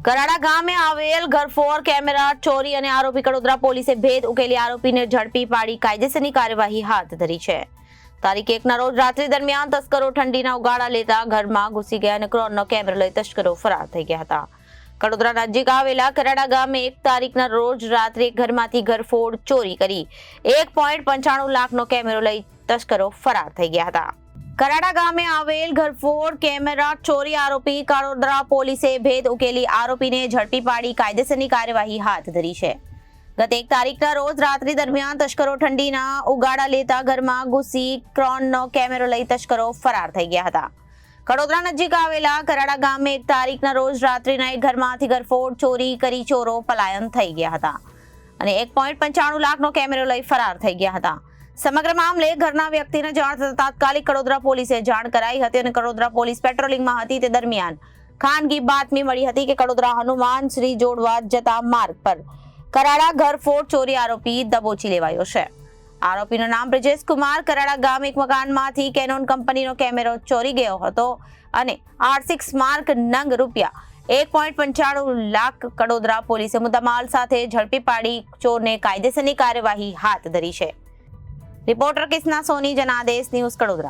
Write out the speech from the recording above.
કરાડા ગામે આવેલ ઘરફોડ કેમેરા ચોરી અને આરોપી કડોદરા પોલીસે ભેદ ઉકેલી આરોપીને ઝડપી પાડી કાયદેસરની કાર્યવાહી હાથ ધરી છે. તારીખ 1ના રોજ રાત્રિ દરમિયાન તસ્કરો ઠંડીના ઉગાડા લેતા ઘરમાં ઘૂસી ગયા અને ક્રોનનો કેમેરો લઈ તસ્કરો ફરાર થઈ ગયા હતા. કડોદરા નજીક આવેલા કરાડા ગામે 1 તારીખના રોજ રાત્રે ઘરમાંથી ઘરફોડ ચોરી કરી 1.95 લાખનો કેમેરો લઈ તસ્કરો ફરાર થઈ ગયા હતા. કરાડા ગામે આવેલ ઘરફોડ કેમેરા ચોરી આરોપી કડોદરા પોલીસે ભેદ ઉકેલી આરોપીને ઝડપી પાડી કાયદેસરની કાર્યવાહી હાથ ધરી છે. ગત 1 તારીખના રોજ રાત્રિ દરમિયાન તસ્કરો ઠંડીના ઉગાડા લેતા ઘરમાં ઘૂસી ક્રોનનો કેમેરો લઈ તસ્કરો ફરાર થઈ ગયા હતા. કડોદરા નજીક આવેલા કરાડા ગામે 1 તારીખના રોજ રાત્રિના એક ઘરમાંથી ઘરફોડ ચોરી કરી ચોરો પલાયન થઈ ગયા હતા અને 1.95 લાખનો કેમેરો લઈ ફરાર થઈ ગયા હતા. સમગ્ર મામલે ઘરના વ્યક્તિને જાણ થતાં તાત્કાલિક કડોદરા પોલીસે જાણ કરાઈ હતી અને કડોદરા પોલીસ પેટ્રોલિંગમાં હતી. તે દરમિયાન ખાનગી બાતમી મળી હતી કે કડોદરા હનુમાન શ્રી જોડવા જતા માર્ગ પર કરાડા ઘરફોડ ચોરી આરોપી દબોચી લેવાયો છે. આરોપીનું નામ બ્રિજેશ કુમાર. કરાડા ગામ એક મકાનમાંથી કેનોન કંપનીનો કેમેરો ચોરી ગયો હતો અને આર્થિક સ્મારક નંગ રૂપિયા 1.95 લાખ કડોદરા પોલીસે મુદ્દામાલ સાથે ઝડપી પાડી ચોરને કાયદેસરની કાર્યવાહી હાથ ધરી છે. રિપોર્ટર કિસના સોની, જનાદેશ ન્યૂઝ, કડોદરા.